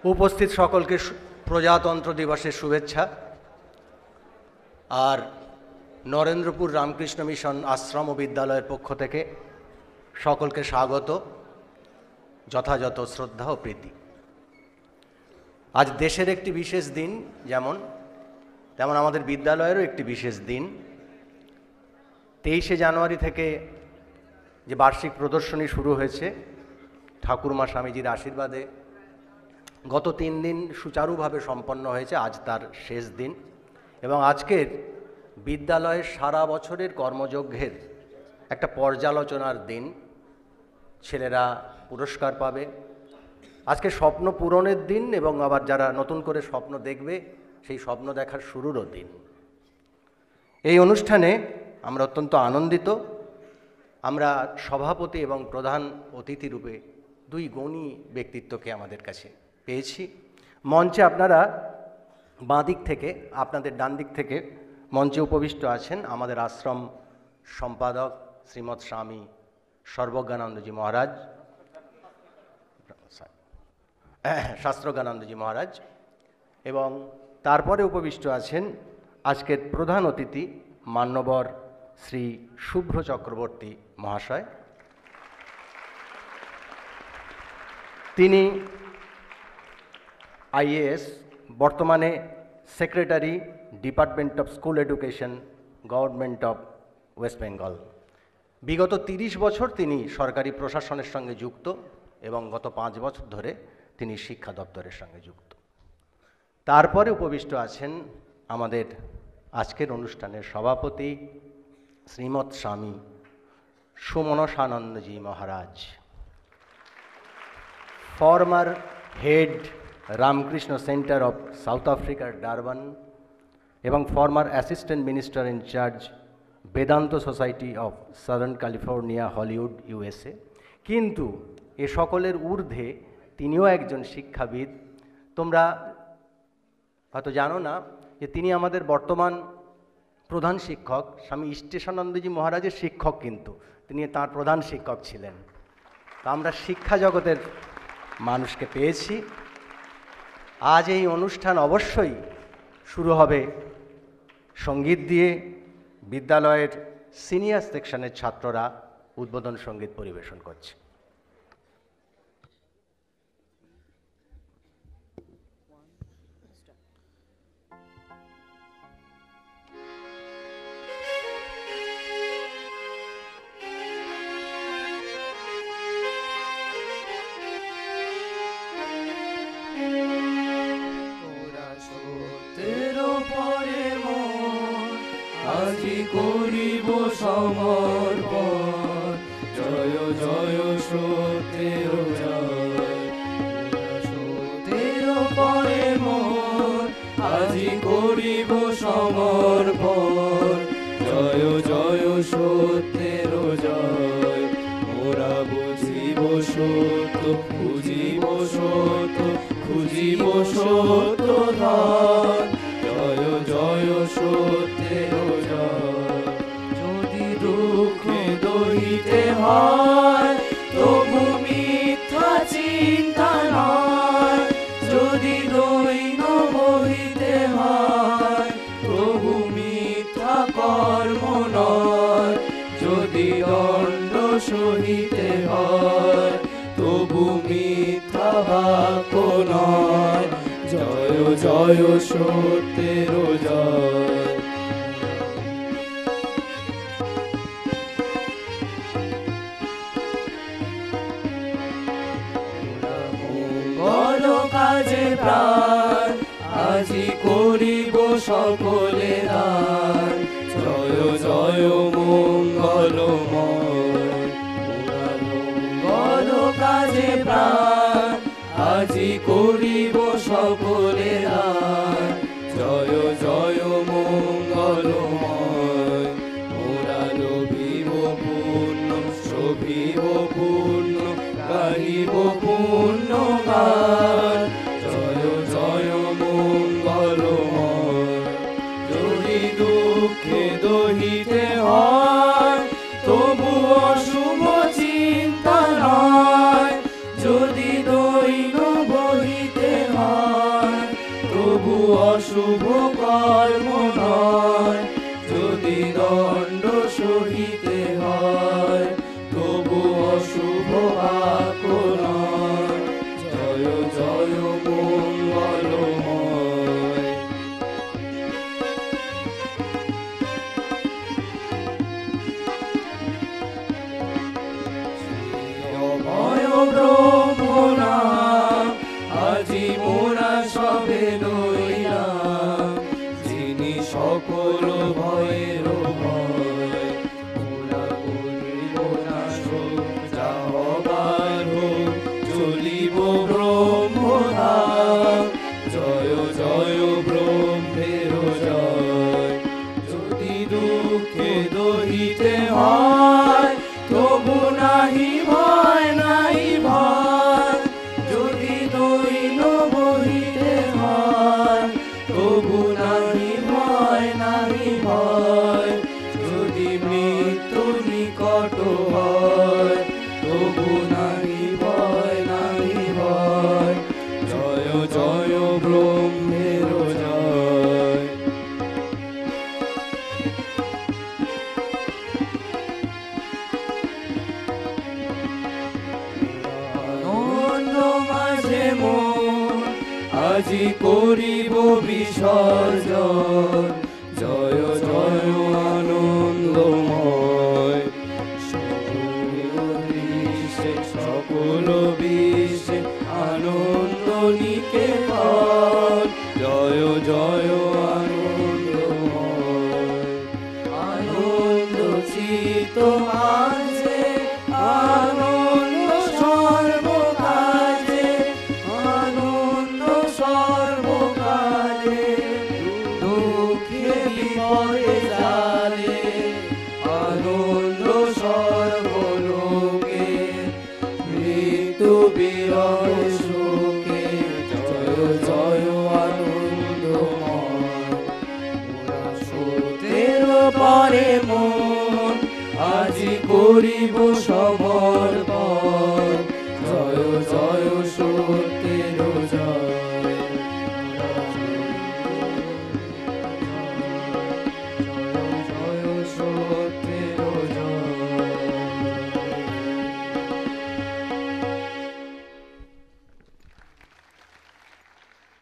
উপস্থিত সকলকে প্রজাতন্ত্র দিবসের শুভেচ্ছা। আর নরেন্দ্রপুর রামকৃষ্ণ মিশন আশ্রম ও বিদ্যালয়ের পক্ষ থেকে সকলকে স্বাগত, যথাযথ শ্রদ্ধা ও প্রীতি। আজ দেশের একটি বিশেষ দিন, তেমন আমাদের বিদ্যালয়েরও একটি বিশেষ দিন। 23শে জানুয়ারি থেকে যে বার্ষিক প্রদর্শনী শুরু হয়েছে, ঠাকুরমা স্বামীজির আশীর্বাদে গত 3 দিন সুচারুভাবে সম্পন্ন হয়েছে। আজ তার শেষ দিন এবং আজকের বিদ্যালয়ের সারা বছরের কর্মযজ্ঞের একটা পর্যালোচনার দিন। ছেলেরা পুরস্কার পাবে। আজকে স্বপ্ন পূরণের দিন এবং আবার যারা নতুন করে স্বপ্ন দেখবে সেই স্বপ্ন দেখার শুরুরও দিন। এই অনুষ্ঠানে আমরা অত্যন্ত আনন্দিত। আমরা সভাপতি এবং প্রধান অতিথি রূপে 2 গুণী ব্যক্তিত্বকে আমাদের কাছে পেয়েছি। মঞ্চে আপনারা বাঁ দিক থেকে, আপনাদের ডান দিক থেকে মঞ্চে উপবিষ্ট আছেন আমাদের আশ্রম সম্পাদক শ্রীমৎ স্বামী সর্বজ্ঞানন্দজি মহারাজ, শাস্ত্রজ্ঞানন্দজি মহারাজ, এবং তারপরে উপবিষ্ট আছেন আজকের প্রধান অতিথি মান্যবর শ্রী শুভ্র চক্রবর্তী মহাশয়। তিনি আইএএস, বর্তমানে secretary, department of school education, government of West Bengal. বিগত 30 বছর তিনি সরকারি প্রশাসনের সঙ্গে যুক্ত এবং গত 5 বছর ধরে তিনি শিক্ষা দপ্তরের সঙ্গে যুক্ত। তারপরে উপবিষ্ট আছেন আমাদের আজকের অনুষ্ঠানের সভাপতি Srimat Swami Sumanasanandaji Maharaj, former head Ramakrishna centre of South আফ্রিকার ডারবান এবং former assistant minister in charge Vedanta society of southern California, Hollywood, USA. কিন্তু এ সকলের ঊর্ধ্বে তিনিও একজন শিক্ষাবিদ। তোমরা হয়তো জানো না যে তিনি আমাদের বর্তমান প্রধান শিক্ষক স্বামী ইষ্টেশানন্দজি মহারাজের শিক্ষক, কিন্তু তিনি তার প্রধান শিক্ষক ছিলেন। তো আমরা শিক্ষা জগতের মানুষকে পেয়েছি। আজ এই অনুষ্ঠান অবশ্যই শুরু হবে সঙ্গীত দিয়ে। বিদ্যালয়ের সিনিয়র সেকশনের ছাত্ররা উদ্বোধন সঙ্গীত পরিবেশন করছে। করিব সমর্পণ, জয় জয় সত্যের জয়। সত্যের পরে মন আজি করিব সমর্পণ, জয় জয় সত্যের জয়। মোরা বুঝিব সত্য, খুঁজিব সত্য, খুঁজিব সত্য ধন, জয় জয় সত্যের জয়। যদি দুঃখে দহিতে হয় তবু মিথ্যা চিন্তা নয়, যদি দৈন বহিতে হয় তবু মিথ্যা কর্ম নয়, যদি দণ্ড সহিতে হয় তবু মিথ্যা বাক্য নয়, জয় জয় সত্যের জয়। মঙ্গল কাজে প্রাণ আজি করিব সকলে দান, জয় জয় মঙ্গলময়। মঙ্গল কাজে প্রাণ আজি করিব সকলে দান, জয় জয় মঙ্গলময়। মোরা লোভিব পুণ্য, শোভিব পুণ্য, গাহিব পুণ্য গান, জয় জয় মঙ্গলময়। যদি দুঃখে দহিতে হয় তবু অশুভ চিন্তা নয়, যদি দৈন বহিতে হয় শুভ কর্ম নয়, যদি দণ্ড সহিতে হয় তবু অশুভ পাপ নয়। জয় জয় মঙ্গলময়। অভয় ব্রহ্মনাম আজি মোরা সবে লইলাম, যিনি সকল ভয়ের ভয়। মোরা করিব না শোক, যা হবার হোক, চলিব ব্রহ্মধাম। জয় জয় ব্রহ্মের জয়। যদি দুঃখে দহিতে হয় তবু নাহি ভয়, নাই ভয়। যদি দৈন বহিতে হয় তবু নাহি ভয়, নাই ভয়। যদি মৃত্যু নিকট হয় তবু নাহি ভয়, নাই ভয়। জয় জয় ব্রহ্মের জয়। আনন্দ মাঝে মন আজি করিব বিসর্জন। জয় জয় আনন্দময়। সকল বিশ্বে আনন্দ নিকেতন। জয় জয় আনন্দময়। আনন্দ চিত্ত মাঝে, আনন্দ সর্বকাজে, আনন্দ সর্বকালে। দুঃখে বিপদে জালে, আনন্দ সর্বলোকে। মৃত্যু বিরহ শোকে, জয় জয় আনন্দময়। মোরা সত্যের পরে মন আজি করিব সমর্পণ।